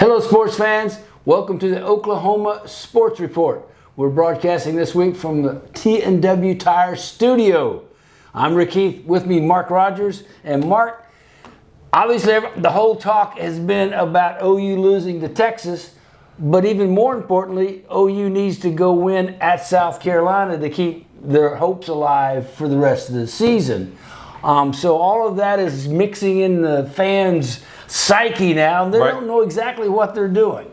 Hello, sports fans. Welcome to the Oklahoma Sports Report. We're broadcasting this week from the T&W Tire Studio. I'm Rick Heath. With me, Mark Rogers. And Mark, obviously the whole talk has been about OU losing to Texas, but even more importantly, OU needs to go win at South Carolina to keep their hopes alive for the rest of the season. So all of that is mixing in the fans' psyche now. They don't know exactly what they're doing.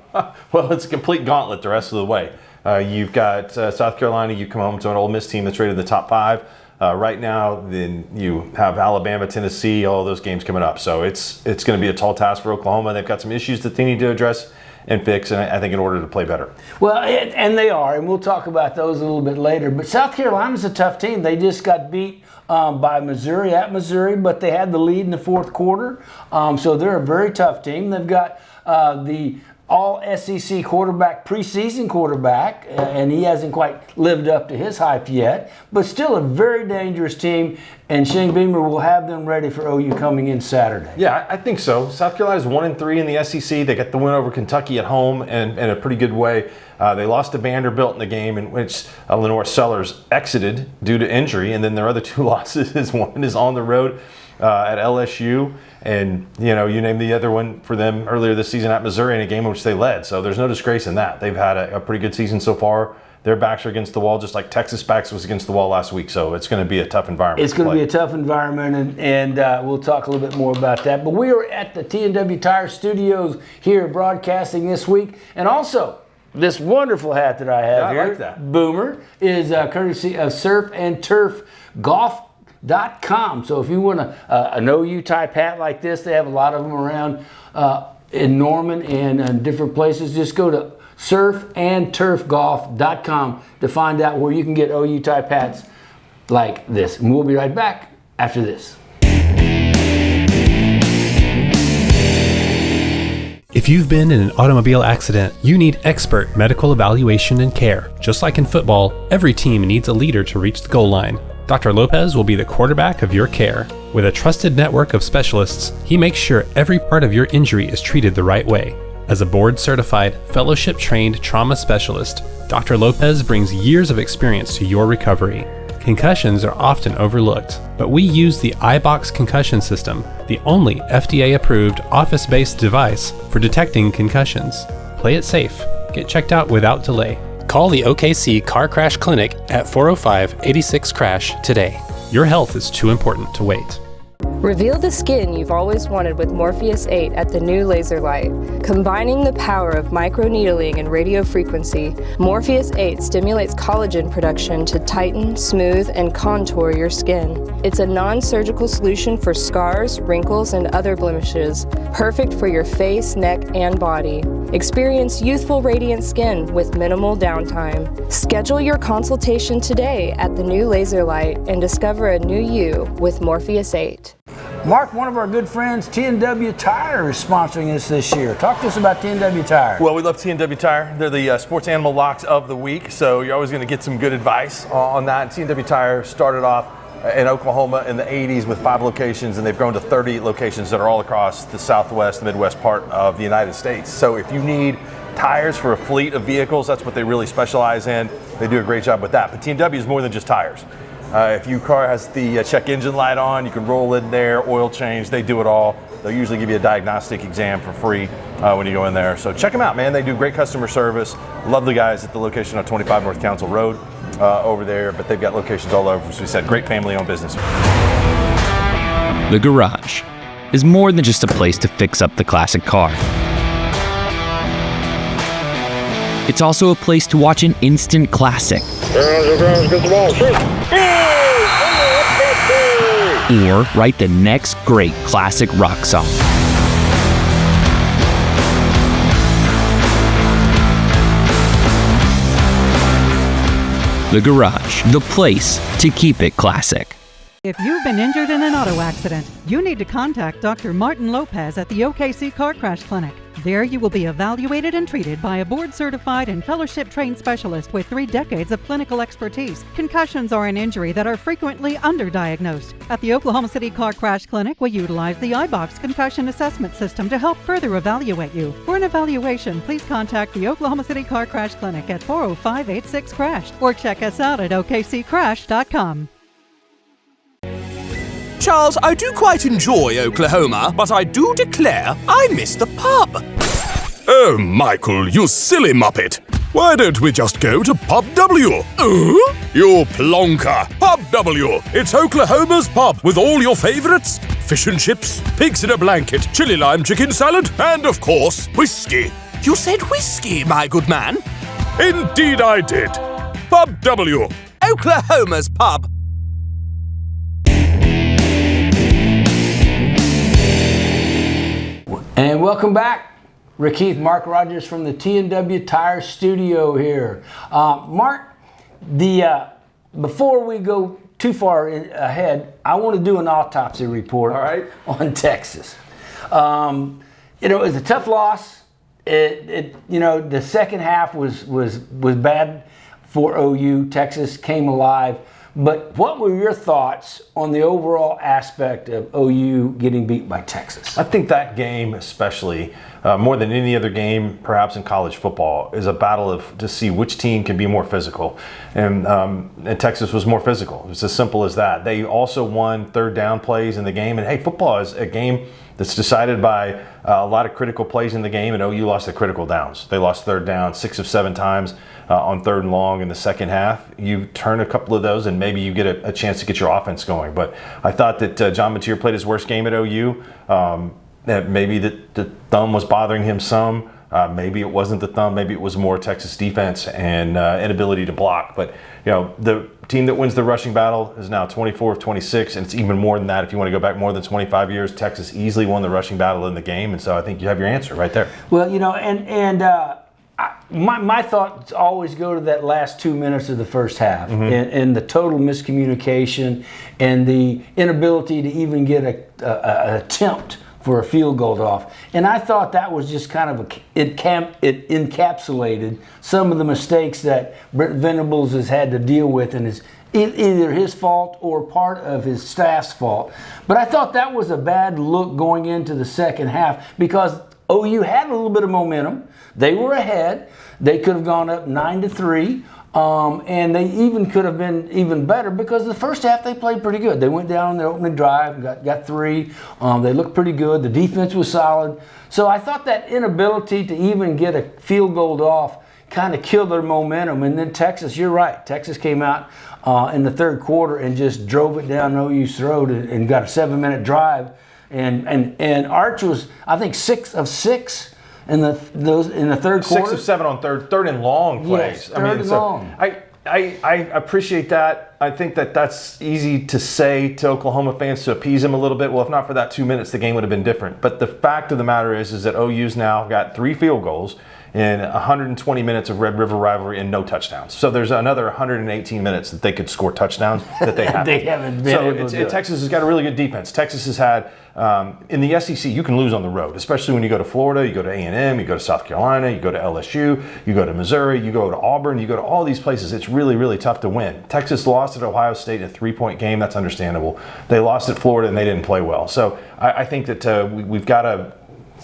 Well, it's a complete gauntlet the rest of the way. You've got South Carolina. You come home to an Ole Miss team that's rated in the top 5 right now. Then you have Alabama, Tennessee, all those games coming up. So it's going to be a tall task for Oklahoma. They've got some issues that they need to address and fix, and I think in order to play better. Well, and they are, and we'll talk about those a little bit later. But South Carolina's a tough team. They just got beat by Missouri at Missouri, but they had the lead in the fourth quarter. So they're a very tough team. They've got the all-SEC quarterback, preseason quarterback, and he hasn't quite lived up to his hype yet, but still a very dangerous team, and Shane Beamer will have them ready for OU coming in Saturday. Yeah, I think so. South Carolina's 1-3 in the SEC. They got the win over Kentucky at home in a pretty good way. They lost to Vanderbilt in the game in which Lenore Sellers exited due to injury, and then their other 2 losses, one is on the road at LSU, and you named the other one for them earlier this season at Missouri in a game in which they led. So there's no disgrace in that. They've had a pretty good season so far. Their backs are against the wall, just like Texas backs was against the wall last week. So it's going to be a tough environment. It's going to be a tough environment, and we'll talk a little bit more about that. But we are at the T&W Tire Studios here broadcasting this week, and also this wonderful hat that I have here, I like that. Boomer, is courtesy of Surf and Turf Golf.com. So if you want an OU type hat like this, they have a lot of them around in Norman and different places. Just go to surfandturfgolf.com to find out where you can get OU type hats like this. And we'll be right back after this. If you've been in an automobile accident, you need expert medical evaluation and care. Just like in football, every team needs a leader to reach the goal line. Dr. Lopez will be the quarterback of your care. With a trusted network of specialists, he makes sure every part of your injury is treated the right way. As a board-certified, fellowship-trained trauma specialist, Dr. Lopez brings years of experience to your recovery. Concussions are often overlooked, but we use the iBox concussion system, the only FDA-approved office-based device for detecting concussions. Play it safe. Get checked out without delay. Call the OKC Car Crash Clinic at 405-86-CRASH today. Your health is too important to wait. Reveal the skin you've always wanted with Morpheus 8 at the new Laser Light. Combining the power of microneedling and radio frequency, Morpheus 8 stimulates collagen production to tighten, smooth, and contour your skin. It's a non-surgical solution for scars, wrinkles, and other blemishes, perfect for your face, neck, and body. Experience youthful, radiant skin with minimal downtime. Schedule your consultation today at the new Laser Light and discover a new you with Morpheus 8. Mark, one of our good friends, T&W Tire, is sponsoring us this year. Talk to us about T&W Tire. Well, we love T&W Tire. They're the sports animal locks of the week, so you're always going to get some good advice on that. T&W Tire started off in Oklahoma in the 80s with 5 locations, and they've grown to 30 locations that are all across the Southwest, the Midwest part of the United States. So if you need tires for a fleet of vehicles, that's what they really specialize in. They do a great job with that. But T&W is more than just tires. If your car has the check engine light on, you can roll in there, oil change, they do it all. They'll usually give you a diagnostic exam for free when you go in there. So check them out, man. They do great customer service. Lovely guys at the location on 25 North Council Road over there, but they've got locations all over. As we said, great family-owned business. The garage is more than just a place to fix up the classic car. It's also a place to watch an instant classic. Or write the next great classic rock song. The garage, the place to keep it classic. If you've been injured in an auto accident, you need to contact Dr. Martin Lopez at the OKC Car Crash Clinic. There you will be evaluated and treated by a board-certified and fellowship-trained specialist with 3 decades of clinical expertise. Concussions are an injury that are frequently underdiagnosed. At the Oklahoma City Car Crash Clinic, we utilize the iBox concussion assessment system to help further evaluate you. For an evaluation, please contact the Oklahoma City Car Crash Clinic at 405-86-CRASH or check us out at okccrash.com. Charles, I do quite enjoy Oklahoma, but I do declare I miss the pub. Oh, Michael, you silly muppet. Why don't we just go to Pub W? You plonker. Pub W. It's Oklahoma's pub with all your favorites. Fish and chips, pigs in a blanket, chili lime chicken salad, and of course, whiskey. You said whiskey, my good man? Indeed I did. Pub W. Oklahoma's pub. And welcome back. Rick Heath, Mark Rogers from the T&W Tire Studio here. Mark, before we go too far ahead, I want to do an autopsy report on Texas. It was a tough loss. The second half was bad for OU. Texas came alive. But what were your thoughts on the overall aspect of OU getting beat by Texas? I think that game especially, more than any other game perhaps in college football, is a battle to see which team can be more physical. And Texas was more physical. It's as simple as that. They also won third down plays in the game. And hey, football is a game that's decided by a lot of critical plays in the game, and OU lost the critical downs. They lost third down 6 of 7 times on third and long in the second half. You turn a couple of those and maybe you get a chance to get your offense going. But I thought that John Mateer played his worst game at OU. That maybe the thumb was bothering him some. Maybe it wasn't the thumb. Maybe it was more Texas defense and inability to block. But the team that wins the rushing battle is now 24 of 26, and it's even more than that if you want to go back more than 25 years. Texas easily won the rushing battle in the game, and so I think you have your answer right there. Well, my thoughts always go to that last 2 minutes of the first half, and the total miscommunication and the inability to even get an attempt for a field goal off. And I thought that was just kind of it encapsulated some of the mistakes that Brent Venables has had to deal with, and is either his fault or part of his staff's fault. But I thought that was a bad look going into the second half because OU had a little bit of momentum. They were ahead. They could have gone up 9-3. And they even could have been even better because the first half they played pretty good. They went down their opening drive, got 3. They looked pretty good. The defense was solid. So I thought that inability to even get a field goal off kind of killed their momentum. And then Texas, you're right. Texas came out in the third quarter and just drove it down OU's throat and got a 7-minute drive. And Arch was, I think, 6 of 6. In the third quarter, 6 of 7 on third and long plays. Yes, third and long. I appreciate that. I think that's easy to say to Oklahoma fans to appease them a little bit. Well, if not for that 2 minutes, the game would have been different. But the fact of the matter is that OU's now got 3 field goals in 120 minutes of Red River rivalry and no touchdowns. So there's another 118 minutes that they could score touchdowns that they haven't. They haven't been able to do it. Texas has got a really good defense. Texas has had, in the SEC, you can lose on the road, especially when you go to Florida, you go to A&M, you go to South Carolina, you go to LSU, you go to Missouri, you go to Auburn, you go to all these places. It's really, really tough to win. Texas lost at Ohio State in a 3-point game. That's understandable. They lost at Florida and they didn't play well. So I think that we've got to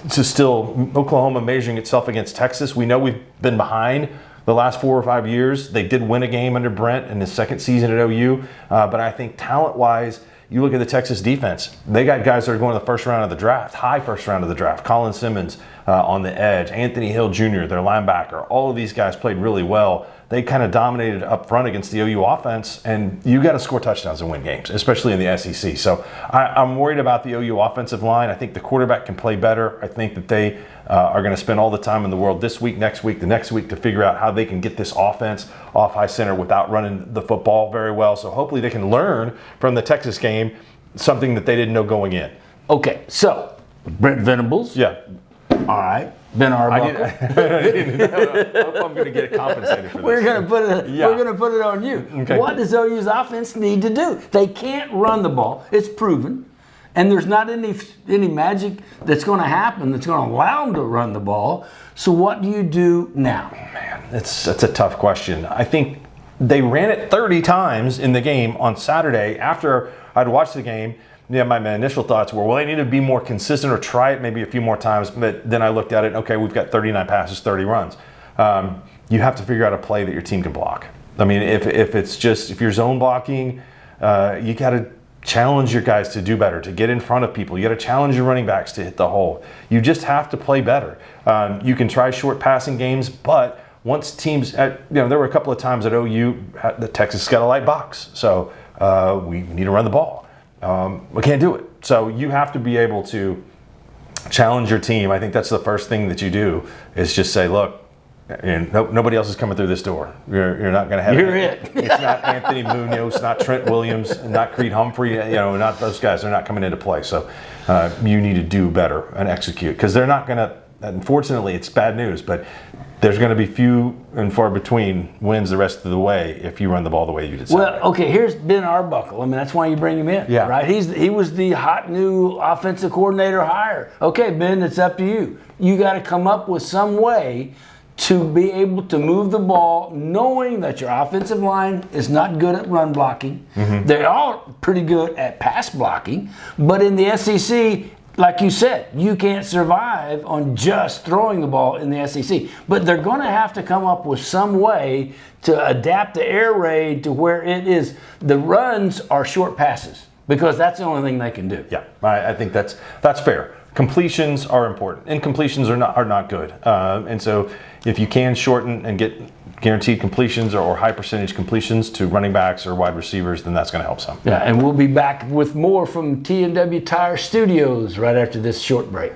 still Oklahoma measuring itself against Texas. We know we've been behind the last 4 or 5 years. They did win a game under Brent in his second season at OU, but I think talent-wise, you look at the Texas defense. They got guys that are going to the first round of the draft, high first round of the draft. Colin Simmons on the edge, Anthony Hill Jr., their linebacker. All of these guys played really well. They kind of dominated up front against the OU offense, and you got to score touchdowns to win games, especially in the SEC. So I'm worried about the OU offensive line. I think the quarterback can play better. I think that they are going to spend all the time in the world this week, next week, the next week to figure out how they can get this offense off high center without running the football very well. So hopefully they can learn from the Texas game something that they didn't know going in. Okay, so Brent Venables. Yeah. All right, Ben Arbuckle. I hope I'm going to get compensated for this. We're going to put it on you. Okay. What does OU's offense need to do? They can't run the ball. It's proven. And there's not any magic that's going to happen that's going to allow them to run the ball. So what do you do now? Man, that's a tough question. I think they ran it 30 times in the game on Saturday. After I'd watched the game, my initial thoughts were, well, they need to be more consistent or try it maybe a few more times. But then I looked at it, okay, we've got 39 passes, 30 runs. You have to figure out a play that your team can block. I mean, if you're zone blocking, you got to challenge your guys to do better, to get in front of people. You got to challenge your running backs to hit the hole. You just have to play better. You can try short passing games, but once teams, there were a couple of times at OU, the Texas got a light box. So we need to run the ball. We can't do it. So you have to be able to challenge your team. I think that's the first thing that you do is just say, look, nobody else is coming through this door. You're not going to have You're it. It's not Anthony Munoz, not Trent Williams, not Creed Humphrey. Not those guys. They're not coming into play. So you need to do better and execute because they're not going to. Unfortunately, it's bad news, but there's going to be few and far between wins the rest of the way if you run the ball the way you did. Well, okay, here's Ben Arbuckle. I mean, that's why you bring him in, right? He was the hot new offensive coordinator hire. Okay, Ben, it's up to you. You got to come up with some way to be able to move the ball, knowing that your offensive line is not good at run blocking. Mm-hmm. They're all pretty good at pass blocking, but in the SEC, like you said, you can't survive on just throwing the ball in the SEC. But they're going to have to come up with some way to adapt the air raid to where it is. The runs are short passes because that's the only thing they can do. Yeah, I think that's fair. Completions are important. Incompletions are not good. And so if you can shorten and get guaranteed completions or high percentage completions to running backs or wide receivers, then that's going to help some. Yeah, and we'll be back with more from T&W Tire Studios right after this short break.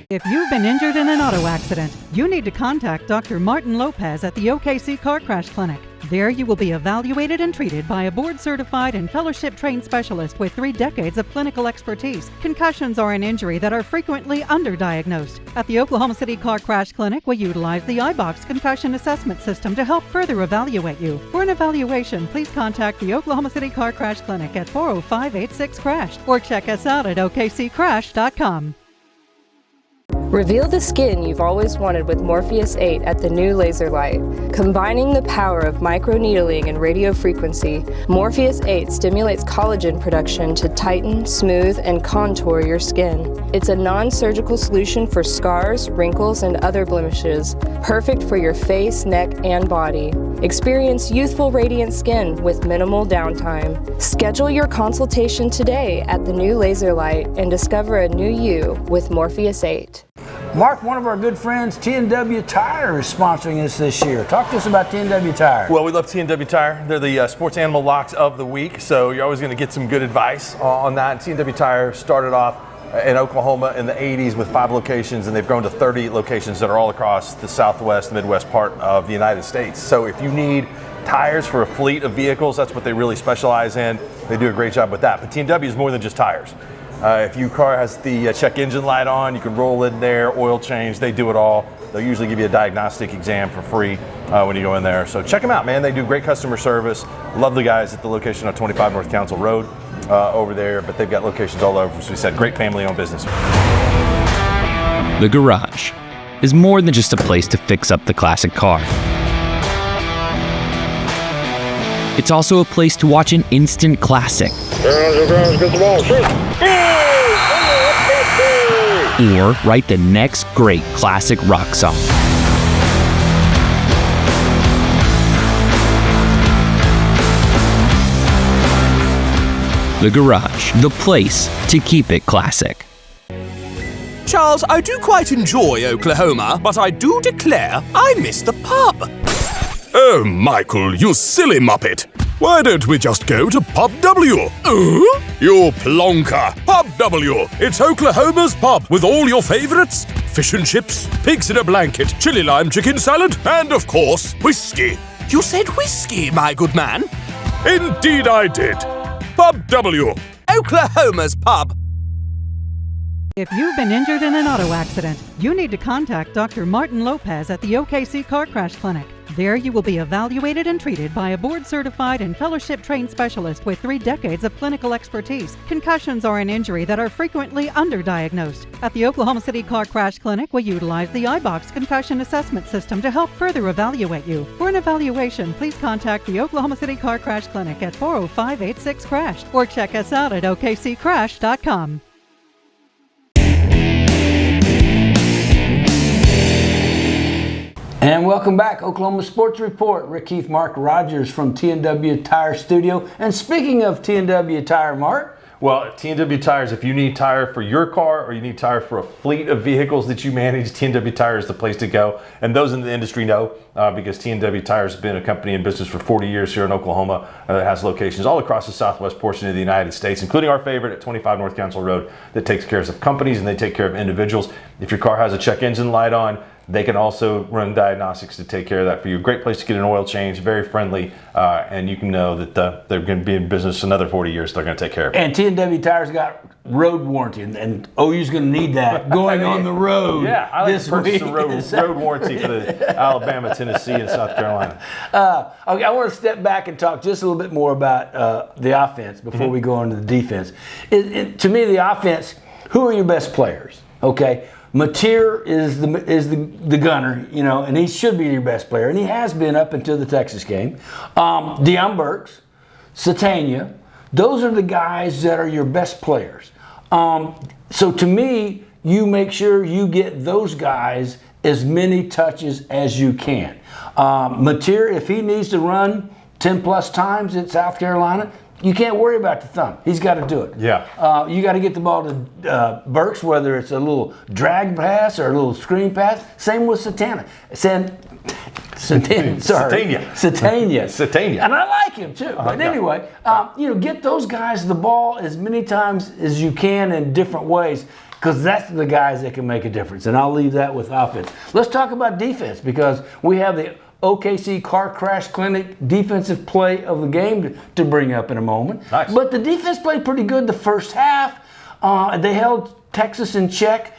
If you've been injured in an auto accident, you need to contact Dr. Martin Lopez at the OKC Car Crash Clinic. There you will be evaluated and treated by a board-certified and fellowship-trained specialist with 3 decades of clinical expertise. Concussions are an injury that are frequently underdiagnosed. At the Oklahoma City Car Crash Clinic, we utilize the iBox concussion assessment system to help further evaluate you. For an evaluation, please contact the Oklahoma City Car Crash Clinic at 405-86-CRASH or check us out at okccrash.com. Reveal the skin you've always wanted with Morpheus 8 at the new laser light. Combining the power of microneedling and radio frequency, Morpheus 8 stimulates collagen production to tighten, smooth, and contour your skin. It's a non-surgical solution for scars, wrinkles, and other blemishes, perfect for your face, neck, and body. Experience youthful, radiant skin with minimal downtime. Schedule your consultation today at the new laser light and discover a new you with Morpheus 8. Mark, one of our good friends, T&W Tire, is sponsoring us this year. Talk to us about T&W Tire. Well, we love T&W Tire. They're the sports animal locks of the week, so you're always going to get some good advice on that. T&W Tire started off in Oklahoma in the 80s with 5 locations, and they've grown to 30 locations that are all across the southwest, midwest part of the United States. So if you need tires for a fleet of vehicles, that's what they really specialize in. They do a great job with that. But T&W is more than just tires. If your car has the check engine light on, you can roll in there, oil change, they do it all. They'll usually give you a diagnostic exam for free when you go in there. So check them out, man. They do great customer service. Love the guys at the location on 25 North Council Road over there, but they've got locations all over. So we said, great family-owned business. The garage is more than just a place to fix up the classic car. It's also a place to watch an instant classic. Or write the next great classic rock song. The garage, the place to keep it classic. Charles, I do quite enjoy Oklahoma, but I do declare I miss the pub. Oh, Michael, you silly muppet. Why don't we just go to Pub W? You plonker. Pub W. It's Oklahoma's pub with all your favorites. Fish and chips, pigs in a blanket, chili lime chicken salad, and of course, whiskey. You said whiskey, my good man? Indeed I did. Pub W. Oklahoma's pub. If you've been injured in an auto accident, you need to contact Dr. Martin Lopez at the OKC Car Crash Clinic. There you will be evaluated and treated by a board-certified and fellowship-trained specialist with 3 decades of clinical expertise. Concussions are an injury that are frequently underdiagnosed. At the Oklahoma City Car Crash Clinic, we utilize the iBox concussion assessment system to help further evaluate you. For an evaluation, please contact the Oklahoma City Car Crash Clinic at 405-86-CRASH or check us out at okccrash.com. And welcome back, Oklahoma Sports Report. Rick Keith, Mark Rogers from T&W Tire Studio. And speaking of T&W Tire, Mark. Well, T&W Tires, if you need tire for your car or you need tire for a fleet of vehicles that you manage, T&W Tire is the place to go. And those in the industry know because T&W Tire has been a company in business for 40 years here in Oklahoma that has locations all across the southwest portion of the United States, including our favorite at 25 North Council Road that takes care of companies and they take care of individuals. If your car has a check engine light on, they can also run diagnostics to take care of that for you. Great place to get an oil change, very friendly, and you can know that they're going to be in business another 40 years. They're going to take care of it. And T&W Tire's got road warranty, and OU's going to need that going on the road. Yeah, I like this to purchase week. a road warranty for the Alabama, Tennessee, and South Carolina. Okay, I want to step back and talk just a little bit more about the offense before we go into the defense. To me, the offense, who are your best players? Okay. Mateer is the gunner, you know, and he should be your best player, and he has been up until the Texas game. Deion Burks, Satania, those are the guys that are your best players. So to me, you make sure you get those guys as many touches as you can. Mateer, if he needs to run 10 plus times at South Carolina, you can't worry about the thumb. He's got to do it. Yeah. You got to get the ball to Burks, whether it's a little drag pass or a little screen pass. Same with Satania. Satania. And I like him too. But anyway, get those guys the ball as many times as you can in different ways, because that's the guys that can make a difference. And I'll leave that with offense. Let's talk about defense, because we have the OKC Car Crash Clinic defensive play of the game to bring up in a moment. Nice. But the defense played pretty good the first half. They held Texas in check.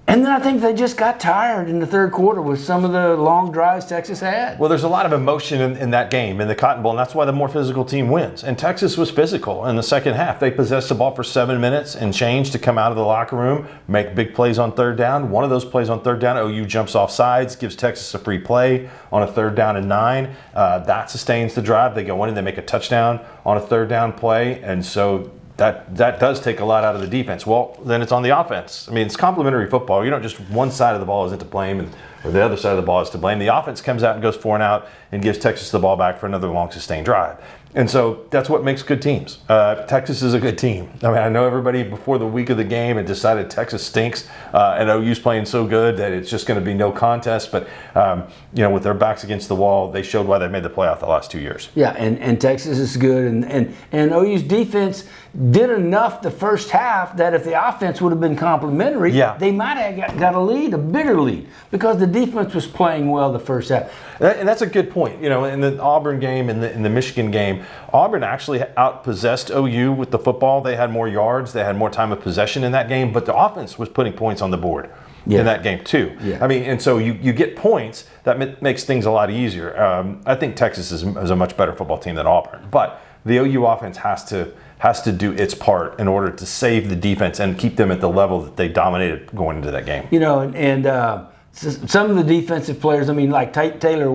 And then I think they just got tired in the third quarter with some of the long drives Texas had. Well, there's a lot of emotion in that game, in the Cotton Bowl, and that's why the more physical team wins. And Texas was physical in the second half. They possessed the ball for 7 minutes and change to come out of the locker room, make big plays on third down. One of those plays on third down, OU jumps off sides, gives Texas a free play on a 3rd down and 9. That sustains the drive. They go in and they make a touchdown on a 3rd down play, and so that does take a lot out of the defense. Well, then it's on the offense. I mean, it's complementary football. You don't just one side of the ball isn't to blame or the other side of the ball is to blame. The offense comes out and goes 4 and out and gives Texas the ball back for another long sustained drive. And so that's what makes good teams. Texas is a good team. I mean, I know everybody before the week of the game had decided Texas stinks and OU's playing so good that it's just going to be no contest. But, with their backs against the wall, they showed why they made the playoff the last 2 years. Yeah, and Texas is good. And OU's defense did enough the first half that if the offense would have been complimentary, they might have got a lead, a bigger lead, because the defense was playing well the first half. And that's a good point. In the Auburn game and in the Michigan game, Auburn actually outpossessed OU with the football. They had more yards. They had more time of possession in that game. But the offense was putting points on the board in that game too. Yeah. I mean, and so you get points. That makes things a lot easier. I think Texas is a much better football team than Auburn. But the OU offense has to do its part in order to save the defense and keep them at the level that they dominated going into that game. Some of the defensive players, I mean, like Taylor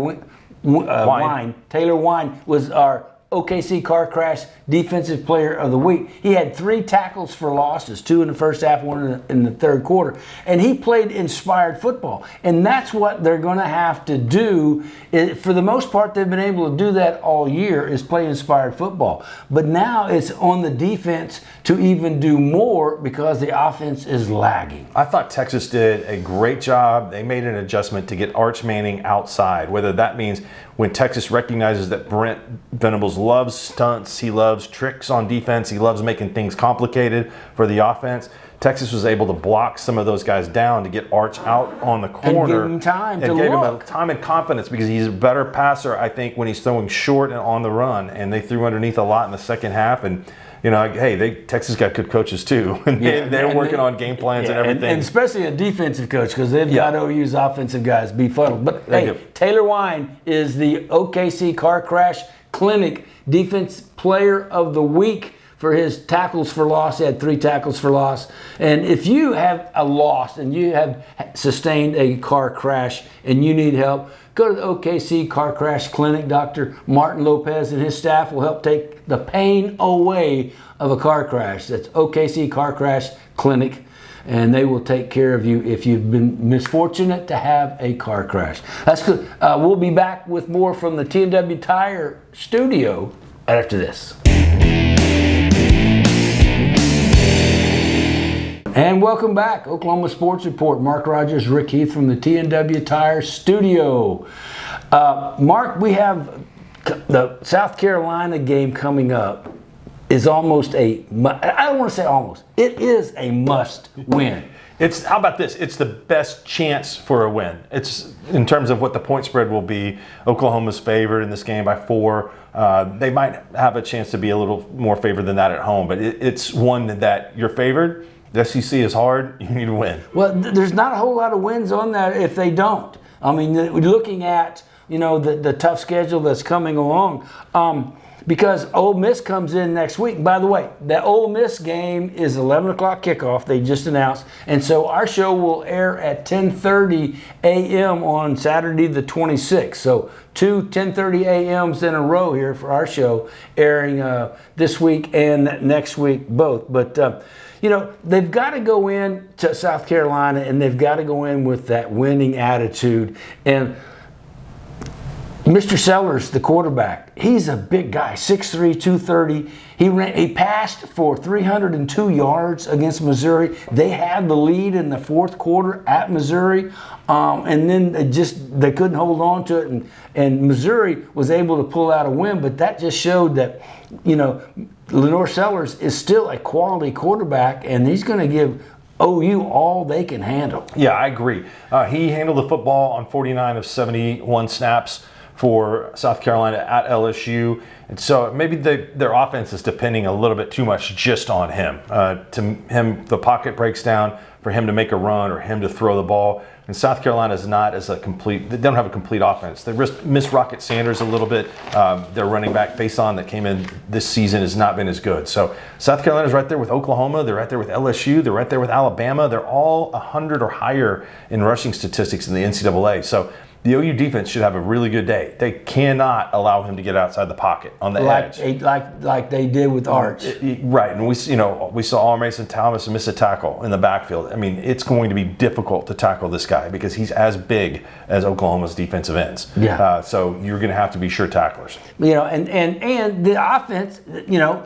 Wine. Taylor Wine was our OKC Car Crash Defensive Player of the Week. He had 3 tackles for losses, 2 in the first half, 1 in the third quarter. And he played inspired football. And that's what they're going to have to do. For the most part, they've been able to do that all year, is play inspired football. But now it's on the defense to even do more because the offense is lagging. I thought Texas did a great job. They made an adjustment to get Arch Manning outside, whether that means when Texas recognizes that Brent Venables loves stunts, he loves tricks on defense, he loves making things complicated for the offense. Texas was able to block some of those guys down to get Arch out on the corner. And give him time to and gave look. him time and confidence because he's a better passer, I think, when he's throwing short and on the run. And they threw underneath a lot in the second half. And, you know, hey, Texas got good coaches too. And they're working on game plans and everything. And especially a defensive coach because they've got OU's offensive guys befuddled. But, hey, Taylor Wine is the OKC Car Crash Clinic Defense Player of the Week for his tackles for loss. He had 3 tackles for loss. And if you have a loss and you have sustained a car crash and you need help, go to the OKC Car Crash Clinic. Dr. Martin Lopez and his staff will help take the pain away of a car crash. That's OKC Car Crash Clinic. And they will take care of you if you've been misfortunate to have a car crash. That's good. We'll be back with more from the T&W Tire Studio after this. And welcome back, Oklahoma Sports Report. Mark Rogers, Rick Heath from the T&W Tire Studio. Mark, we have the South Carolina game coming up. Is almost I don't want to say almost. It is a must win. How about this? It's the best chance for a win. It's in terms of what the point spread will be. Oklahoma's favored in this game by 4. They might have a chance to be a little more favored than that at home, but it's one that you're favored. The SEC is hard. You need to win. Well, there's not a whole lot of wins on that if they don't. I mean, looking at the tough schedule that's coming along. Because Ole Miss comes in next week. By the way, that Ole Miss game is 11 o'clock kickoff. They just announced. And so our show will air at 10:30 a.m. on Saturday the 26th. So 2 10:30 a.m.s in a row here for our show, airing this week and next week both. But, they've got to go in to South Carolina, and they've got to go in with that winning attitude. And Mr. Sellers, the quarterback, he's a big guy, 6'3", 230. He passed for 302 yards against Missouri. They had the lead in the fourth quarter at Missouri, and then they couldn't hold on to it, and Missouri was able to pull out a win. But that just showed that, Lenore Sellers is still a quality quarterback, and he's going to give OU all they can handle. Yeah, I agree. He handled the football on 49 of 71 snaps for South Carolina at LSU. And so maybe their offense is depending a little bit too much just on him. To him, the pocket breaks down for him to make a run or him to throw the ball. And South Carolina is not as they don't have a complete offense. They miss Rocket Sanders a little bit. Their running back Faison that came in this season has not been as good. So South Carolina's right there with Oklahoma. They're right there with LSU. They're right there with Alabama. They're all 100 or higher in rushing statistics in the NCAA. So the OU defense should have a really good day. They cannot allow him to get outside the pocket on the edge. Like they did with Arch. Right, and we saw Mason Thomas miss a tackle in the backfield. I mean, it's going to be difficult to tackle this guy because he's as big as Oklahoma's defensive ends. Yeah. So you're going to have to be sure tacklers. And the offense,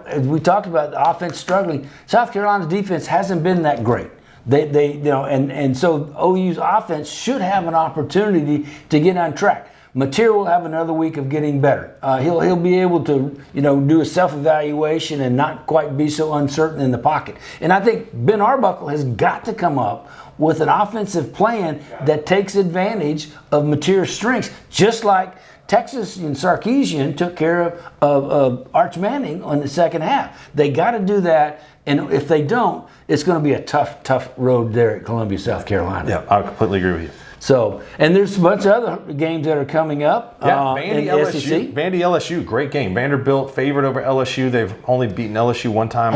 as we talked about the offense struggling, South Carolina's defense hasn't been that great. So OU's offense should have an opportunity to get on track. Material will have another week of getting better. He'll be able to do a self-evaluation and not quite be so uncertain in the pocket. And I think Ben Arbuckle has got to come up with an offensive plan that takes advantage of Material's strengths, just like Texas and Sarkisian took care of Arch Manning on the second half. They got to do that. And if they don't, it's going to be a tough road there at Columbia, South Carolina. Yeah, I completely agree with you. So, and there's a bunch of other games that are coming up. Vandy in the LSU. SEC. Vandy LSU, great game. Vanderbilt favored over LSU. They've only beaten LSU one time.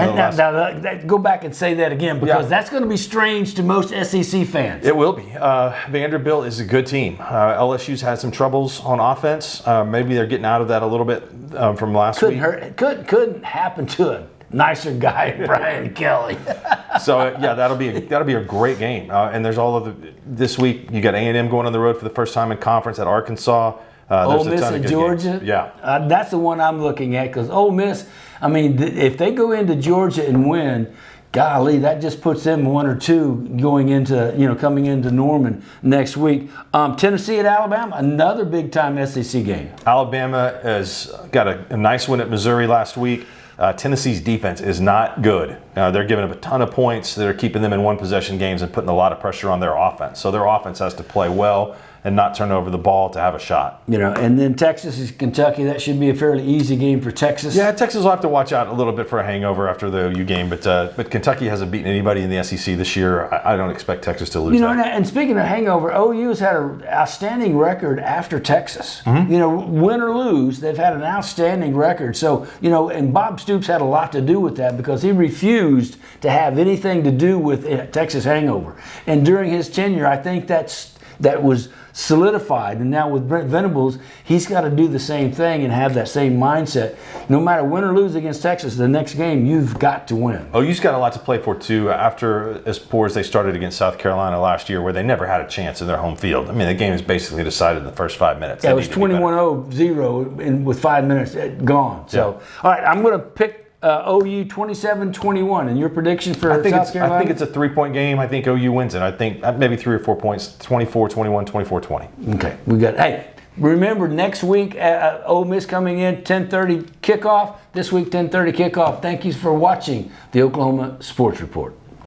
Go back and say that again because that's going to be strange to most SEC fans. It will be. Vanderbilt is a good team. LSU's had some troubles on offense. Maybe they're getting out of that a little bit from last week. Couldn't happen to a nicer guy, Brian Kelly. So that'll be a great game. And there's all of this week. You got A&M going on the road for the first time in conference at Arkansas. Ole Miss and Georgia. Games. Yeah, that's the one I'm looking at because Ole Miss. I mean, if they go into Georgia and win, golly, that just puts them 1 or 2 going into coming into Norman next week. Tennessee at Alabama, another big time SEC game. Alabama has got a nice win at Missouri last week. Tennessee's defense is not good. They're giving up a ton of points. They're keeping them in one-possession games and putting a lot of pressure on their offense. So their offense has to play well and not turn over the ball to have a shot. And then Texas is Kentucky. That should be a fairly easy game for Texas. Yeah, Texas will have to watch out a little bit for a hangover after the OU game, but Kentucky hasn't beaten anybody in the SEC this year. I don't expect Texas to lose that. And speaking of hangover, OU's had an outstanding record after Texas. Win or lose, they've had an outstanding record. So, and Bob Stoops had a lot to do with that because he refused to have anything to do with Texas hangover. And during his tenure, I think that was solidified. And now with Brent Venables, he's got to do the same thing and have that same mindset. No matter win or lose against Texas, the next game you've got to win. OU's got a lot to play for too. After as poor as they started against South Carolina last year, where they never had a chance in their home field. I mean, the game is basically decided in the first 5 minutes. Yeah, it was 21-0 and with 5 minutes gone. So, all right, I'm going to pick OU 27-21, and your prediction for South Carolina? I think it's a 3-point game. I think OU wins it. I think maybe 3 or 4 points, 24-21, 24-20. Okay, we got. Hey, remember next week, Ole Miss coming in 10:30 kickoff. This week 10:30 kickoff. Thank you for watching the Oklahoma Sports Report.